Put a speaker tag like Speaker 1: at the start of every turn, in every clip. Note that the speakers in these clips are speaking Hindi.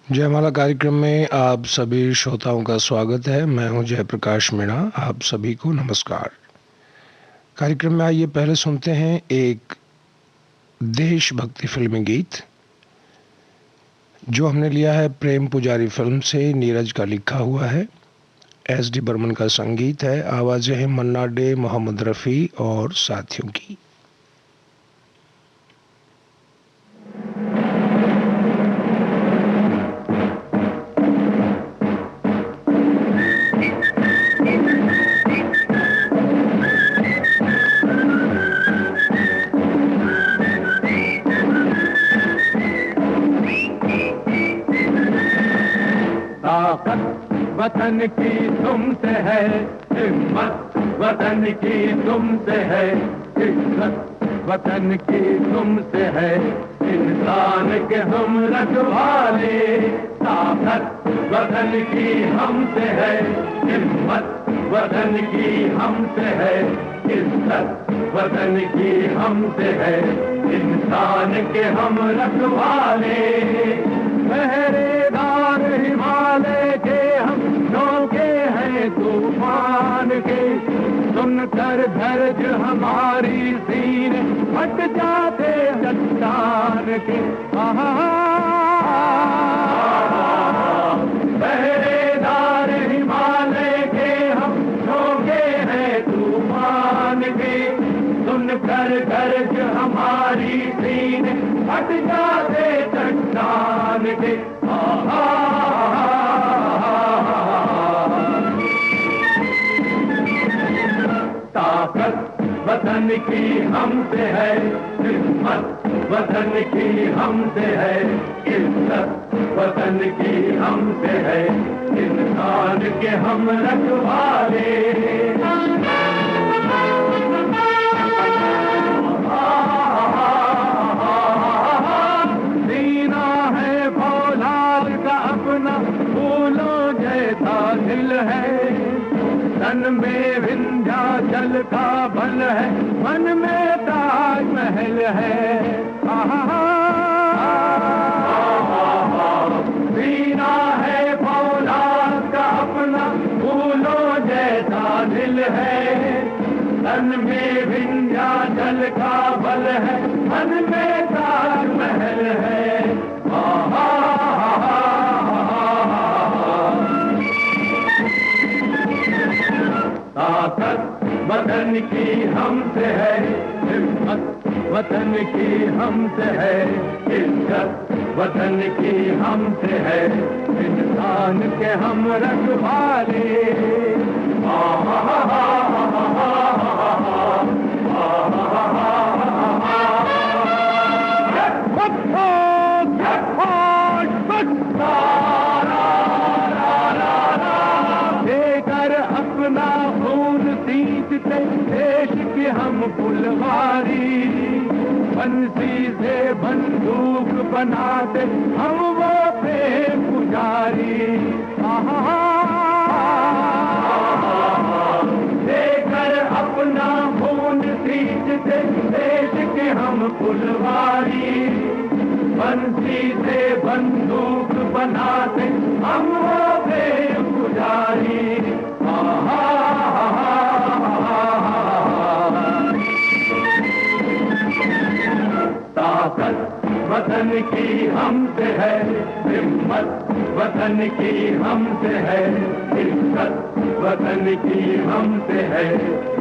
Speaker 1: जयमाला कार्यक्रम में आप सभी श्रोताओं का स्वागत है। मैं हूं जयप्रकाश मीणा। आप सभी को नमस्कार। कार्यक्रम में आइए पहले सुनते हैं एक देशभक्ति फिल्मी गीत जो हमने लिया है प्रेम पुजारी फिल्म से। नीरज का लिखा हुआ है, एस डी बर्मन का संगीत है, आवाजें हैं मन्ना डे, मोहम्मद रफ़ी और साथियों की।
Speaker 2: वतन की तुमसे है, हिम्मत वतन की तुमसे है, इज्जत वतन की तुमसे है, इंसान के हम रखवाले। ताकत वतन की हमसे है, हिम्मत वतन की हमसे है, इज्जत वतन की हमसे है, इंसान के हम रखवाले। पहरेदार हिमालय के हम नौके हैं तूफान के, सुनकर दर्द हमारी सीने फट जाते चट्टान के। पहरेदार हिमालय के हम नौके हैं तूफान के, सुनकर दर्द हमारी सीने फट जाते चट्टान के। ताकत वतन की हमसे है, हिम्मत वतन की हमसे है, इज्जत वतन की हमसे है, इंसान के हम रखवाले। दिल है तन में विंध्याचल का बल है, मन में ताजमहल है। सीना है फौलाद का अपना, फूलों जैसा दिल है, तन में विंध्याचल का बल है, मन में ताजमहल है। ताकत वतन की हमसे है, हिम्मत वतन की हमसे है, इज्जत वतन की हमसे है, इंसान के हम रखवाले। देश की हम फुलवारी, बंसी से बंदूक बनाते हम वो प्रेम पुजारी। देकर अपना खून सींचते देश के हम फुलवारी, बंसी से बंदूक बनाते हम वो प्रेम पुजारी। ताकत वतन की हमसे है, हिम्मत वतन की हमसे है, इज्जत वतन की हमसे है,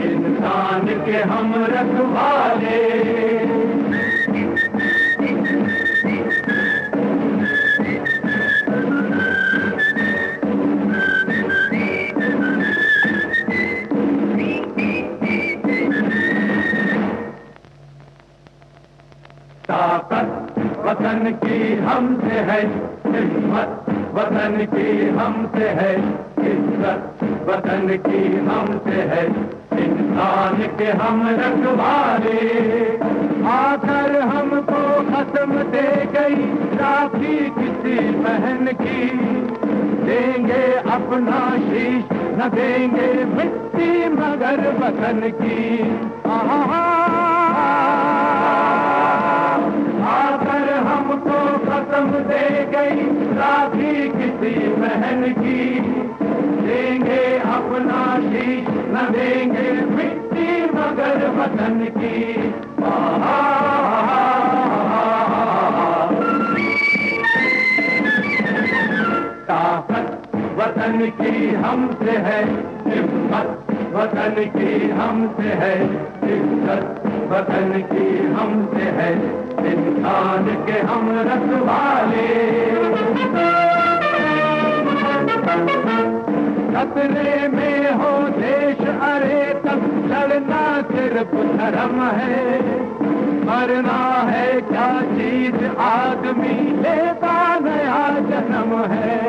Speaker 2: इंसान के हम रखवाले। ताकत वतन की हमसे है, हिम्मत वतन की हमसे है, इज्जत वतन की हमसे है, इंसान के हम रखवाले। आकर हमको कसम दे गई राखी किसी बहन की, देंगे अपना शीश न देंगे मिट्टी मगर वतन की। आकर हमको कसम दे गई राखी बहन की, देंगे अपना शीश न देंगे मिट्टी मगर वतन की। ताकत वतन की हमसे है, हिम्मत वतन की हमसे है, इज्जत वतन की हमसे है, इंसान के हम रखवाले। खतरे में हो देश अरे तब लड़ना सिर्फ धर्म है, मरना है क्या चीज आदमी लेता नया जन्म है।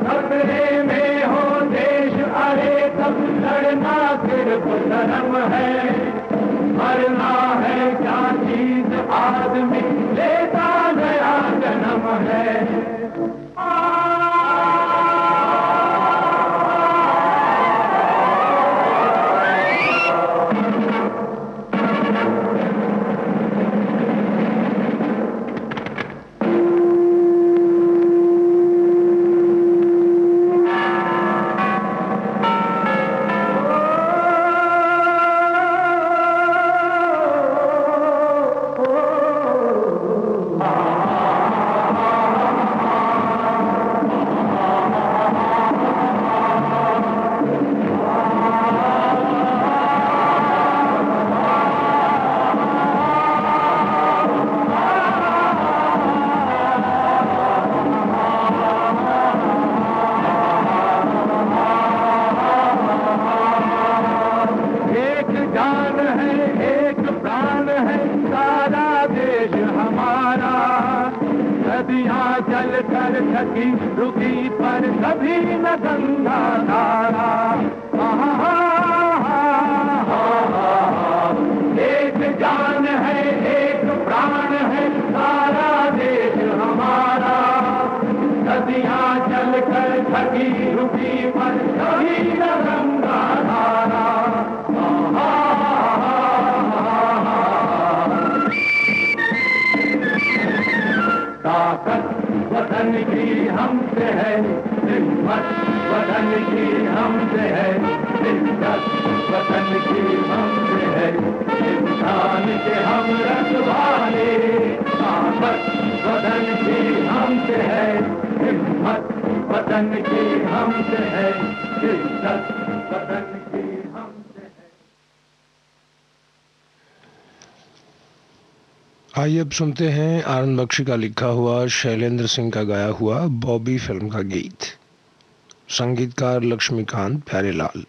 Speaker 2: खतरे में हो देश अरे तब लड़ना सिर्फ धर्म है, मरना है क्या चीज आदमी लेता नया जन्म है। चल कर थकी रुकी पर कभी न गंगा धारा। एक जान है एक प्राण है सारा देश हमारा, नदियां चल कर थकी रुकी पर कभी न गंगा धारा। ताकत वतन की हमसे है, हिम्मत वतन की हमसे है, इज्जत वतन की हमसे है, इंसान के हम रखवाले। ताकत वतन की हमसे है, हिम्मत वतन की हमसे है, इज्जत वतन की हमसे है।
Speaker 1: आइए अब सुनते हैं आनंद बख्शी का लिखा हुआ, शैलेंद्र सिंह का गाया हुआ बॉबी फिल्म का गीत। संगीतकार लक्ष्मीकांत प्यारेलाल।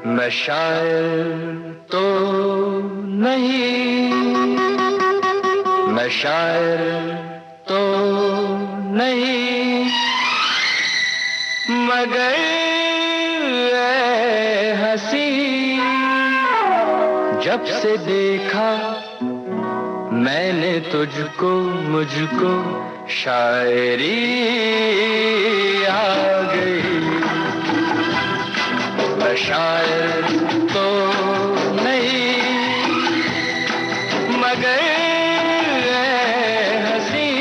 Speaker 3: मैं शायर तो नहीं, मैं शायर तो नहीं, मगर ऐ हंसी जब से देखा मैंने तुझको मुझको शायरी आ गई। मैं शायर तो नहीं, मगर हंसी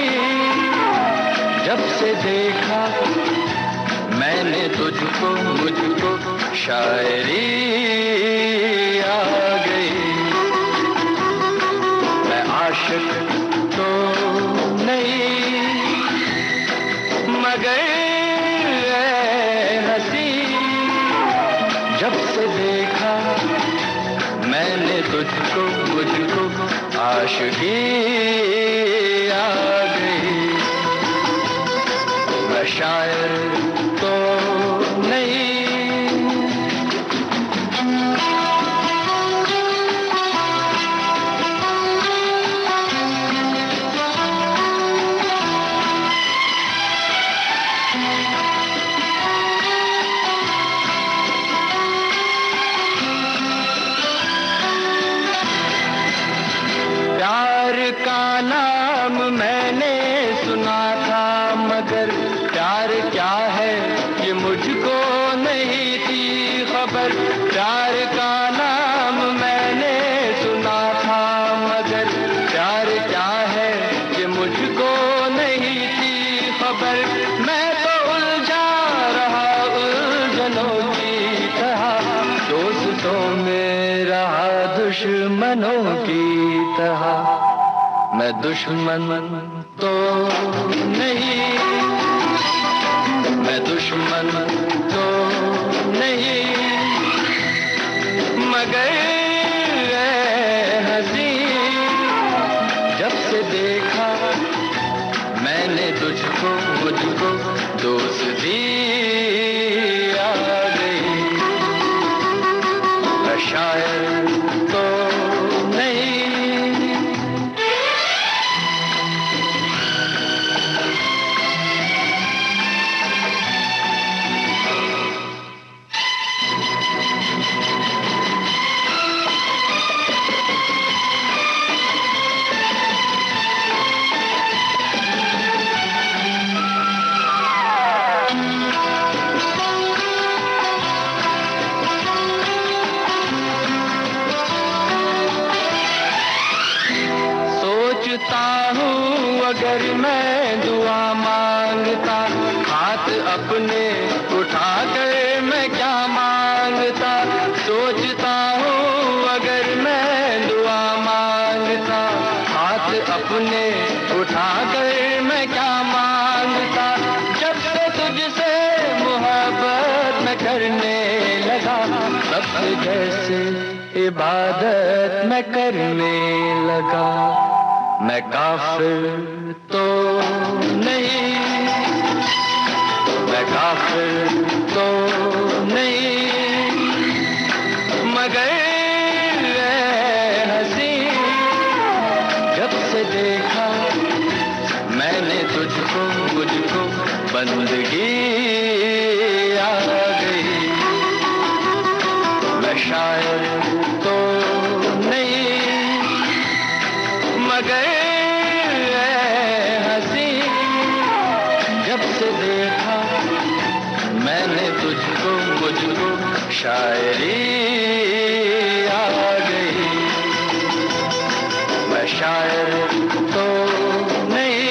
Speaker 3: जब से देखा मैंने तुझको मुझको शायरी आ गई। मैं आशिक तो नहीं, मगर जब से देखा मैंने तुझको मुझको आशिकी आ गई। मैं शायर तो नहीं। खबर। प्यार का नाम मैंने सुना था मगर प्यार क्या है ये मुझको नहीं थी खबर। मैं तो उलझा रहा उलझनों की तरह, दोस्तों में रहा दुश्मनों की तरह। मैं दुश्मन तो नहीं, मैं दुश्मन तो नहीं, मगर हंसी जब से देखा मैंने तुझको मुझको दोस्ती आ गई। मैं शायर तो नहीं, अगर मैं दुआ मांगता हाथ अपने उठा कर मैं क्या मांगता। सोचता हूँ अगर मैं दुआ मांगता हाथ अपने उठा कर मैं क्या मांगता। जब से तुझसे मोहब्बत मैं करने लगा तब से जैसे इबादत मैं करने लगा। मैं काफिर तो नहीं, मैं काफिर तो नहीं, मगर हंसी जब से देखा मैंने तुझको मुझको बंदगी आ गई। मैं शायर तो नहीं, मगर हंसी जब से देखा मैंने तुझको मुझको शायरी आ गई। मैं शायर तो नहीं।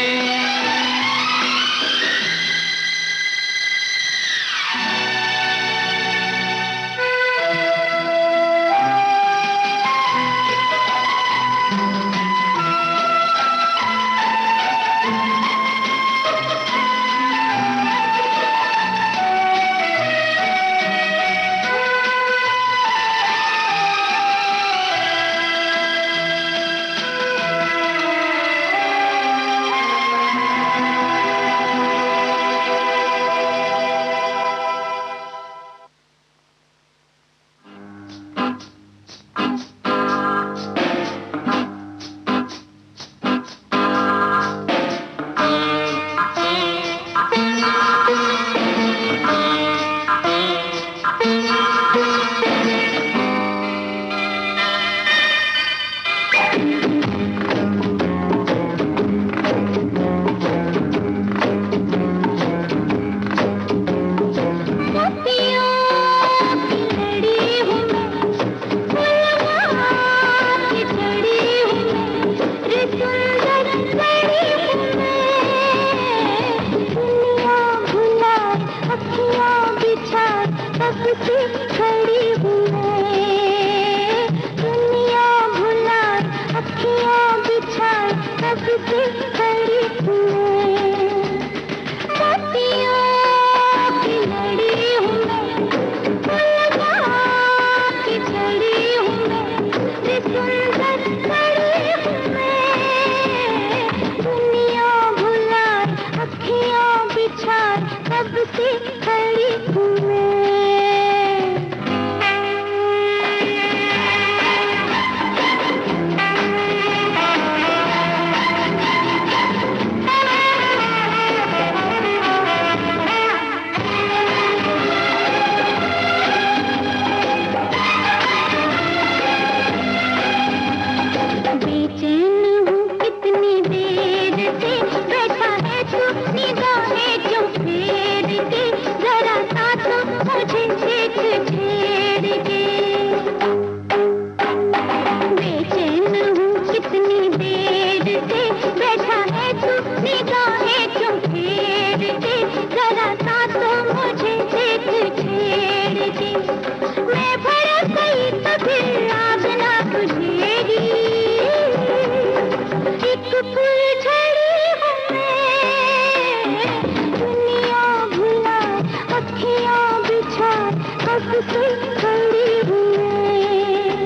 Speaker 4: कब से खड़ी हूँ मैं,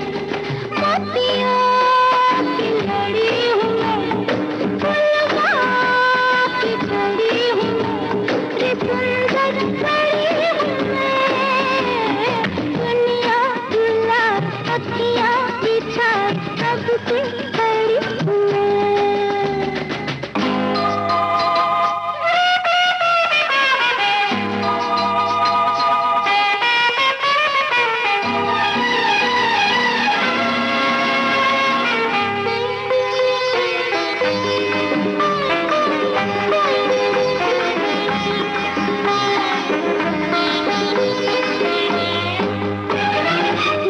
Speaker 4: मोतियों की लड़ी हूँ मैं, फुलवा की छड़ी हूँ मैं, रे सुंदर खड़ी हूँ मैं, दुनिया भुला अखियाँ बिछा कब से खड़ी हूँ मैं।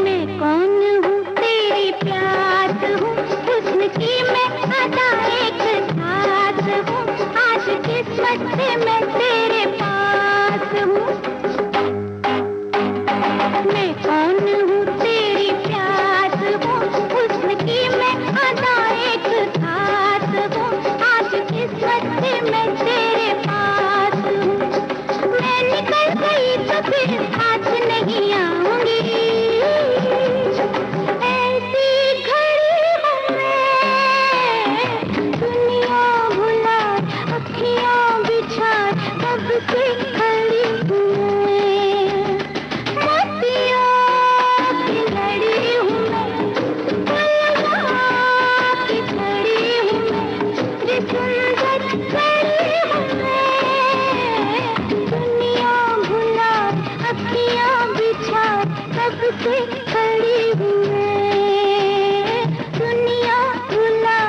Speaker 4: मैं कौन हूँ तेरी प्यास हूँ, हुस्न की मैं अदा एक खास हूँ, आज किस्मत से मैं तेरे पास हूँ। मैं कौन हूँ तेरी प्यास हूँ, हुस्न की मैं अदा एक खास हूँ, आज किस्मत से मैं तेरे पास हूँ। मैं निकल गई तो फिर हाथ नहीं आऊंगी, ऐसी घड़ी हूँ मैं, दुनिया भुला अखियाँ बिछा कब से खड़ी हूँ मैं, मोतियों की लड़ी हूँ मैं, फुलवा की छड़ी हूँ मैं, रे सुंदर खड़ी हूँ मैं, दुनिया भुला अखियाँ बिछा कब से खड़ी हूँ मैं, दुनिया भुला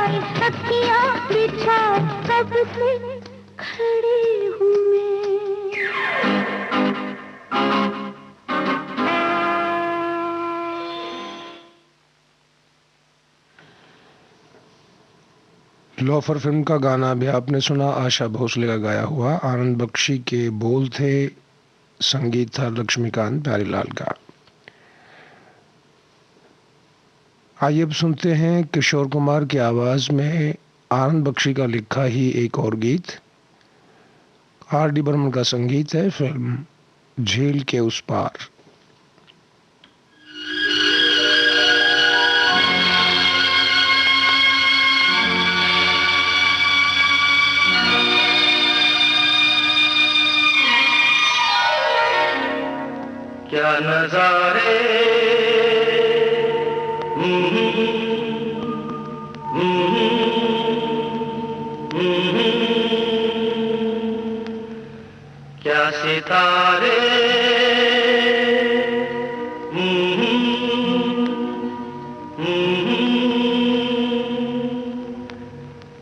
Speaker 4: अखियाँ बिछा कब से खड़ी हूँ मैं।
Speaker 1: लोफर फिल्म का गाना भी आपने सुना, आशा भोसले का गाया हुआ। आनंद बख्शी के बोल थे, संगीत था लक्ष्मीकांत प्यारीलाल का। आइए अब सुनते हैं किशोर कुमार की आवाज में आनंद बख्शी का लिखा ही एक और गीत। आर डी बर्मन का संगीत है, फिल्म झील के उस पार।
Speaker 3: क्या नजारे क्या सितारे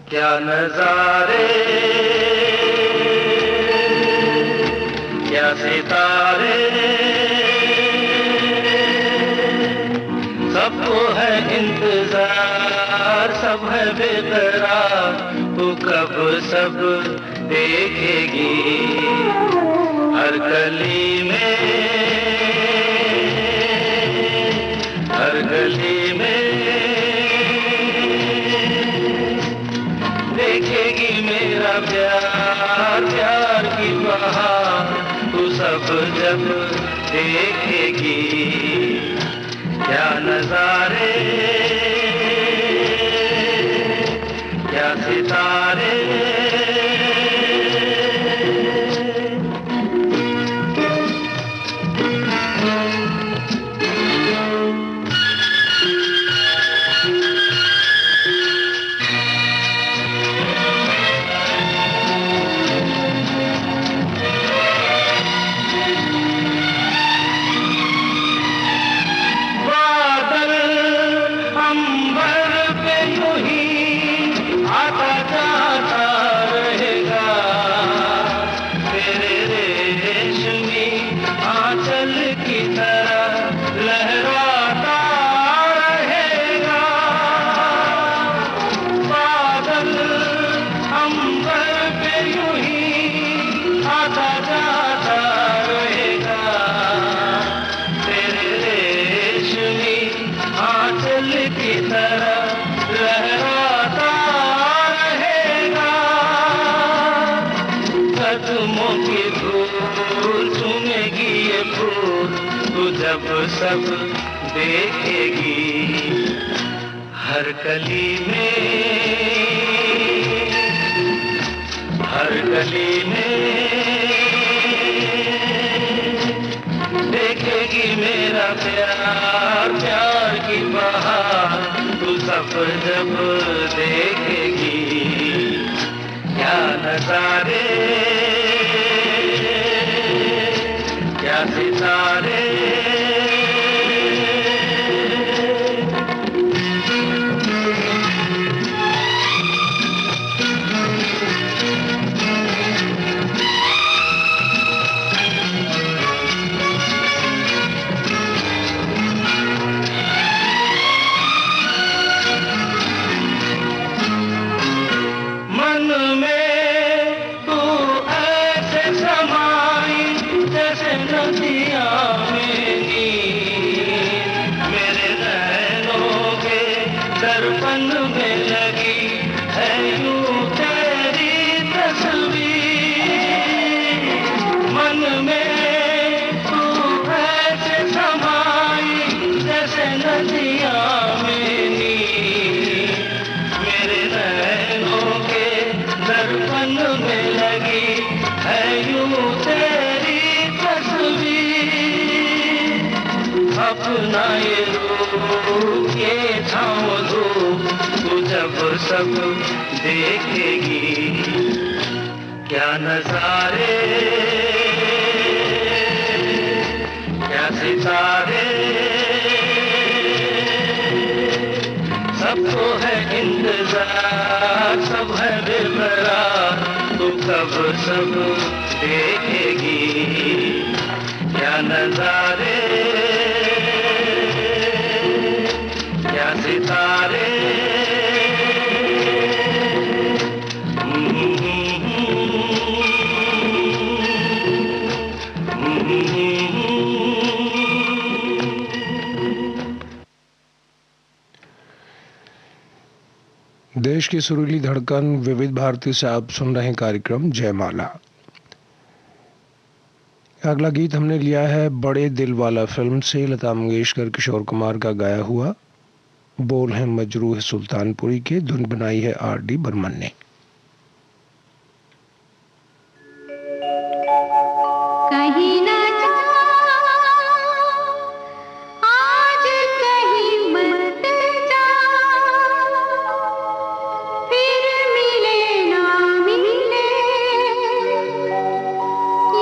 Speaker 3: क्या नजारे क्या सितारे सबको है इंतजार, सब है बेकरार, तू कब सब देखेगी। हर गली में हर गली में देखेगी मेरा प्यार, प्यार की बहार, तू सब जब देखेगी। क्या नजारे क्या सितारे अंबर पे यूं ही आता जाता जब सब देखेगी हर गली में देखेगी मेरा प्यार प्यार की बहार तू सब जब देखेगी क्या नजारे क्या सितारे अपना ये रूप ये छाँव धूप तू जब सब देखेगी क्या नजारे क्या सितारे सबको है इंतजार सब है बेकरार तू कब सब देखेगी क्या नजारे क्या सितारे
Speaker 1: देश की सुरीली धड़कन विविध भारती से आप सुन रहे हैं कार्यक्रम जयमाला। अगला गीत हमने लिया है बड़े दिल वाला फिल्म से लता मंगेशकर किशोर कुमार का गाया हुआ। बोल हैं मजरूह सुल्तानपुरी के, धुन बनाई है R.D. बर्मन ने।
Speaker 4: कहीं ना आज कहीं मत जा फिर मिले ना मिले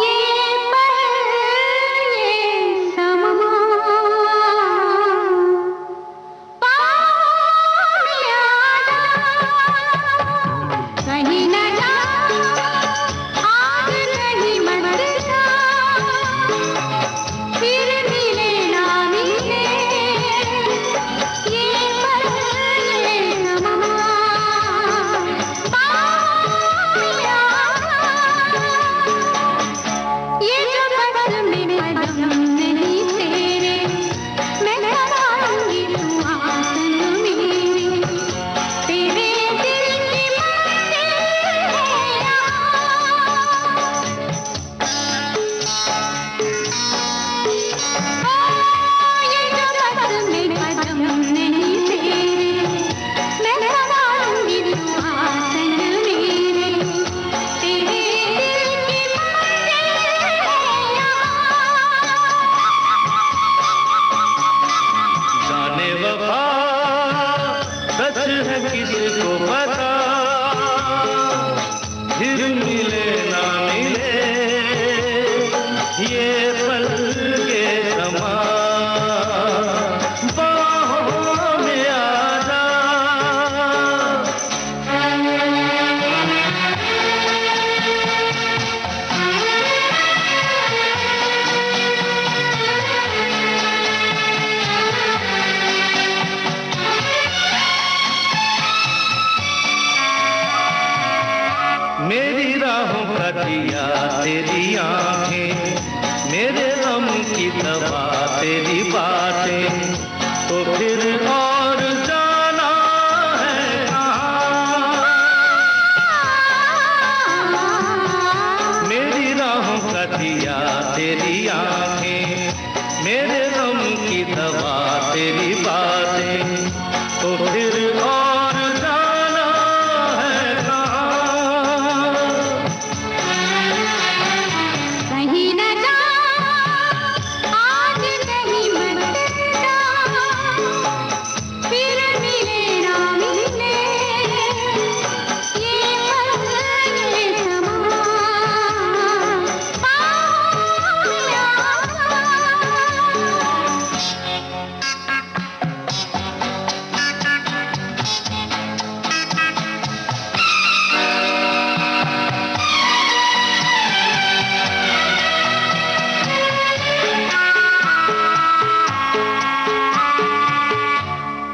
Speaker 4: ये पल ये समा पाँव में आ जा कहीं ना जा आज कहीं मत जा फिर मिले ना मिले ये पल ये समा पाँव में आ जा ये जो बदल में कदम नहीं तेरे मैं लगाऊंगी तू आंगन मेरे तेरे दिल की मंजिल है ये जो बदल में कदम नहीं तेरे मैं लगाऊंगी तू आंगन मेरे तेरे दिल की मंजिल
Speaker 3: जाने वफा सच है किसको पता फिर मिले ना मिले ये पल के समा बाहों में आ जा मेरी राहों का दिया तेरी आंखें मेरे गम की दवा तेरी बातें तो फिर और जाना है कहाँ मेरी राहों का दिया तेरी आंखें मेरे गम की दवा तेरी बातें, तो फिर और जाना है कहाँ?
Speaker 4: कहीं न जा, आज नहीं मरना, फिर मिले ना मिले, ये पल ये समा पाया।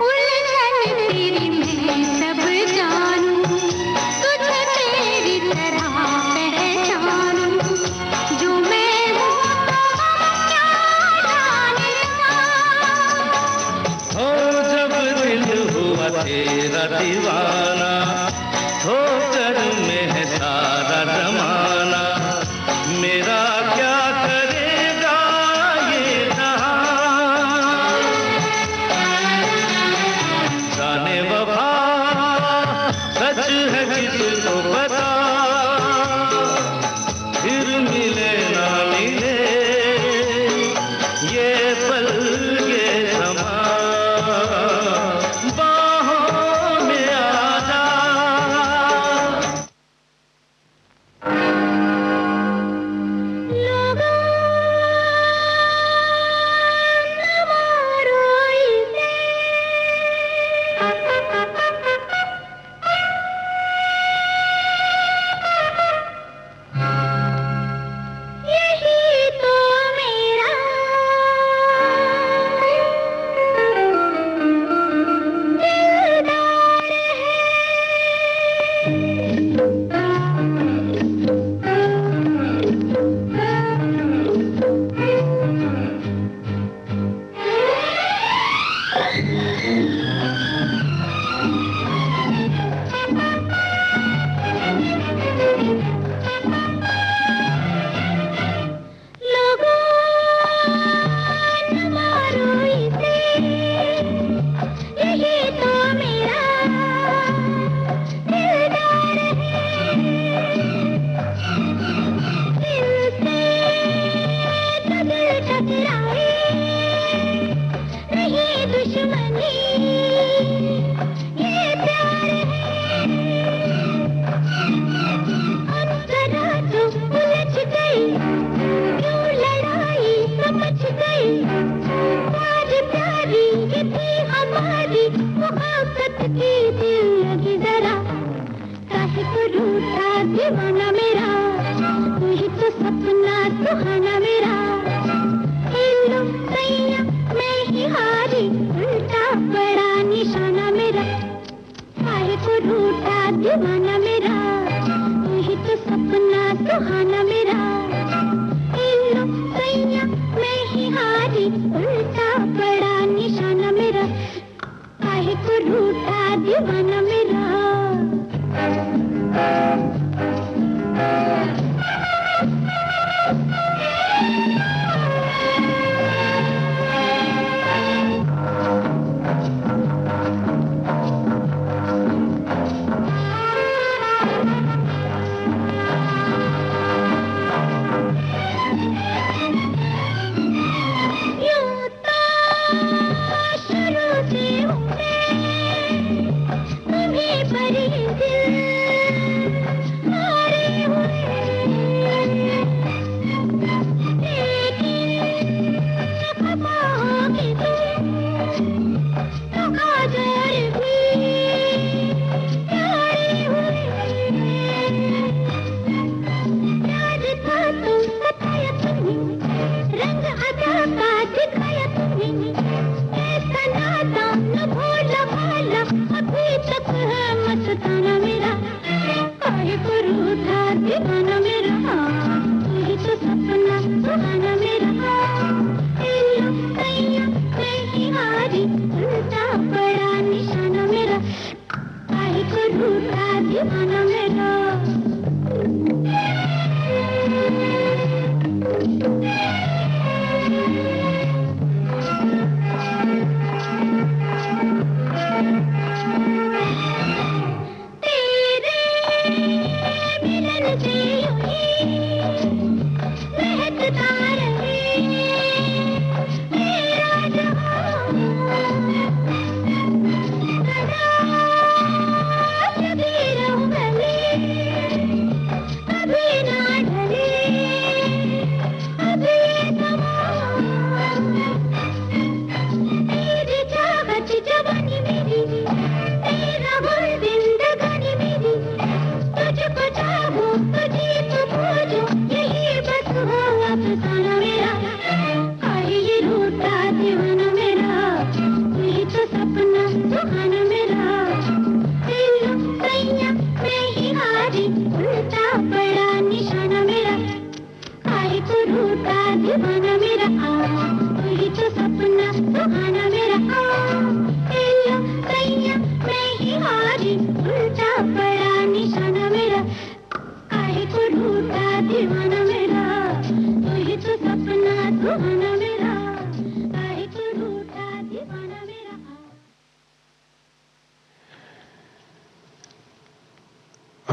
Speaker 4: उलझन तेरी मैं सब जानूं, तुझे तेरी तरह पहचानूं, जो मैं हूँ क्या जाने
Speaker 3: हो जब दिल हुआ तेरा दीवाना, ठोकर में है सारा जमाना, मेरा क्या करेगा ये जहां? जाने वफा सच है किसको पता, फिर मिले ना मिले, ये पल ये समा, बाहों में आ जा।
Speaker 4: लोगों न मारो इसे, यही तो मेरा दिलदार लोगों न मारो इसे, यही तो मेरा दिलदार है। दिल से तो दिल टकराए, नहीं दुश्मनी ये प्यार है। अंतरा तो उलझ गई, क्यों लड़ाई समझ गई, आज प्यारी ये थी हमारी मुहब्बत की दिल लगी जरा, काहे को रूठा दीवाना मेरा, तू ही तो सपना सुहाना मेरा, हेलो सैया मैं ही हारी, उल्टा बड़ा निशाना मेरा, काहे को रूठा दीवाना मेरा, तू ही तो सपना सुहाना मेरा, हेलो सैया मैं ही हारी, उल्टा बड़ा निशाना मेरा, काहे को रूठा दीवाना मेरा। यूं तो शुरू से हूँ मैं दीवाना मेरा, तू ही तो सपना सुहाना मेरा। दिल सैया मैं ही हारी, उल्टा पड़ा निशाना मेरा। काहे को रूठा दीवाना मेरा, तू ही तो सपना सुहाना मेरा। दिल सैया मैं ही हारी, उल्टा पड़ा निशाना मेरा। काहे को रूठा दीवाना मेरा, तू ही तो सपना सुहाना मेरा। काहे को रूठा दीवाना मेरा।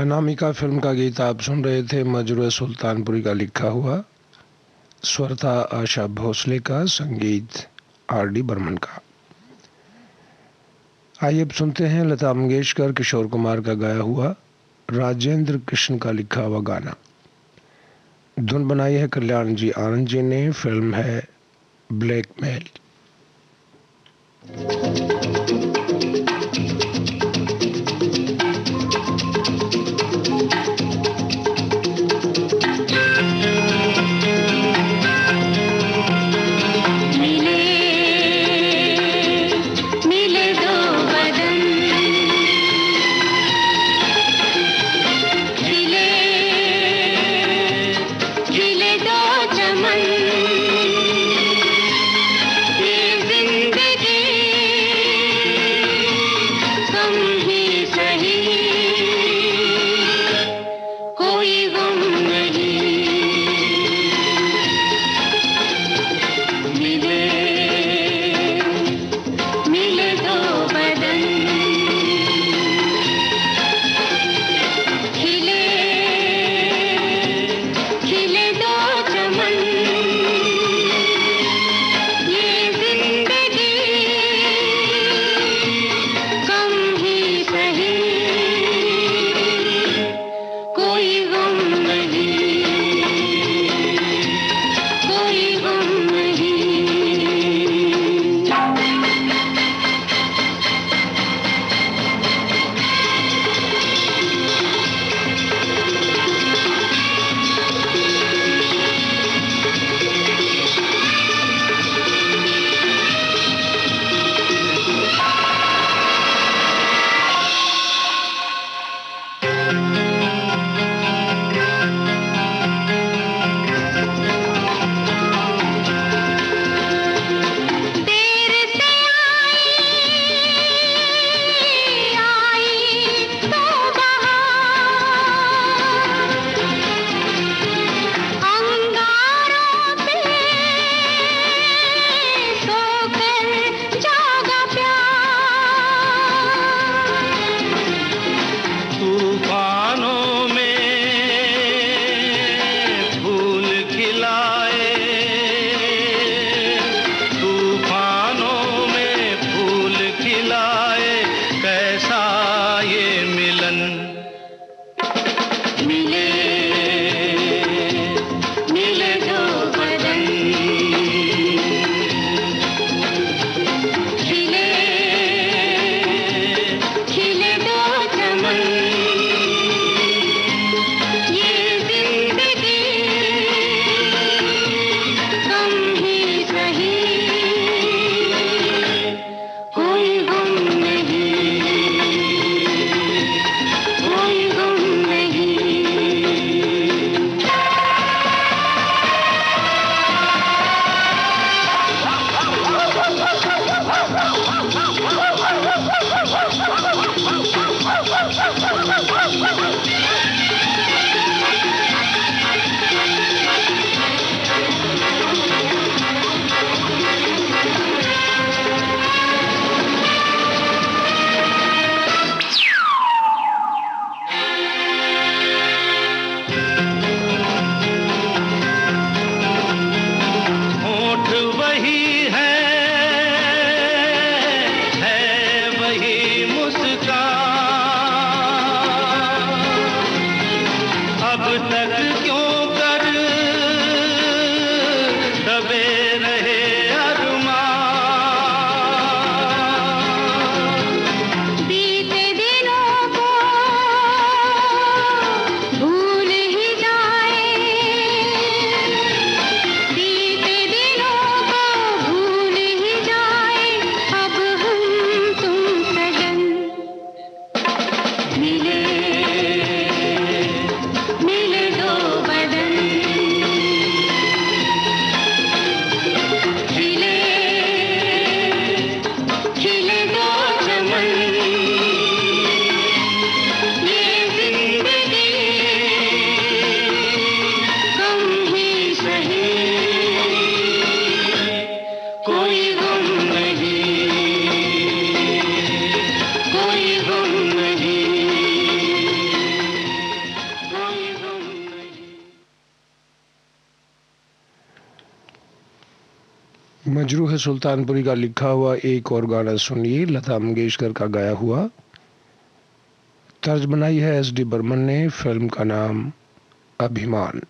Speaker 1: अनामिका फिल्म का गीत आप सुन रहे थे, मजरूह सुल्तानपुरी का लिखा हुआ, स्वर था आशा भोसले का, संगीत आर.डी. बर्मन का। आइए अब सुनते हैं लता मंगेशकर, किशोर कुमार का गाया हुआ, राजेंद्र कृष्ण का लिखा हुआ गाना। धुन बनाई है कल्याण जी आनंद जी ने, फिल्म है ब्लैकमेल।
Speaker 4: ये जिंदगी
Speaker 1: मजरूह सुल्तानपुरी का लिखा हुआ एक और गाना सुनिए, लता मंगेशकर का गाया हुआ। तर्ज बनाई है एस डी बर्मन ने, फिल्म का नाम अभिमान।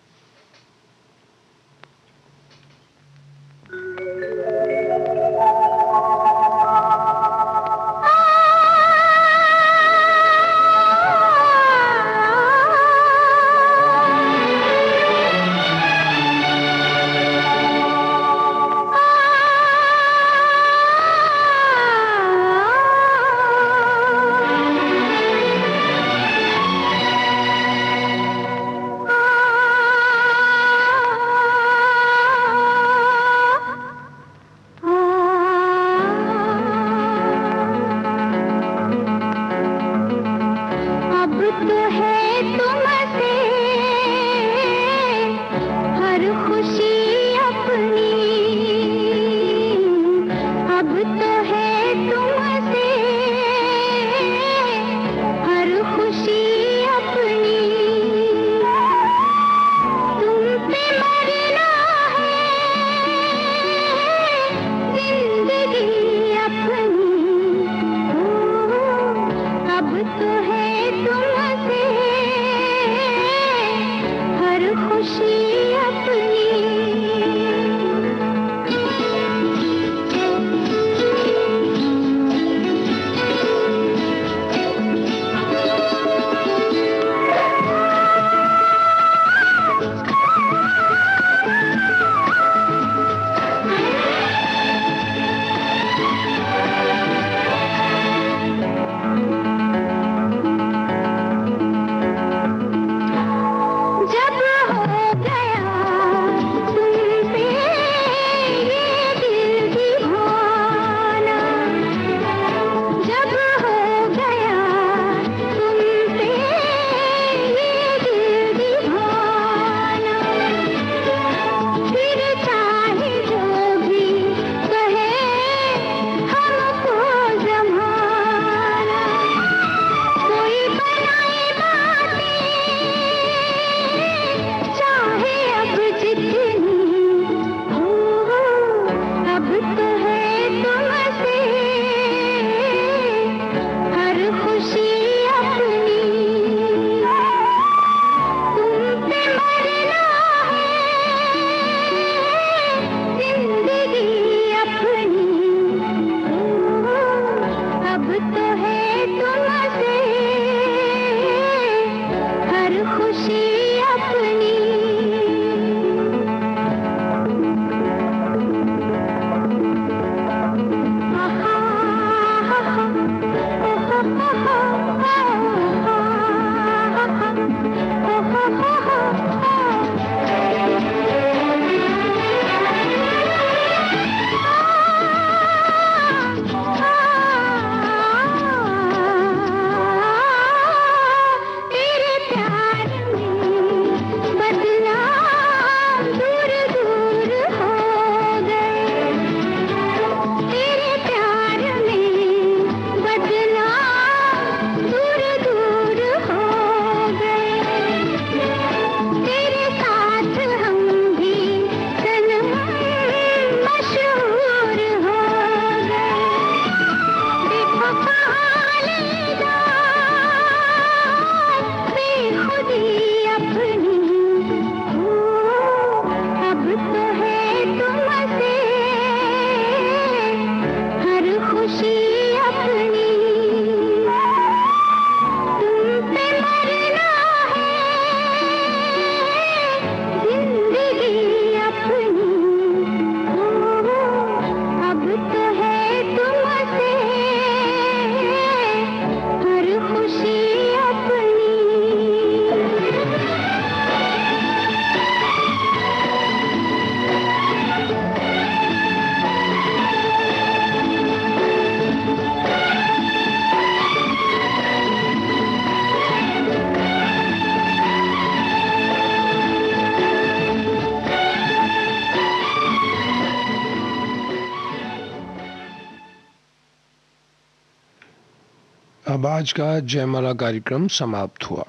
Speaker 1: अब आज का जयमाला कार्यक्रम समाप्त हुआ।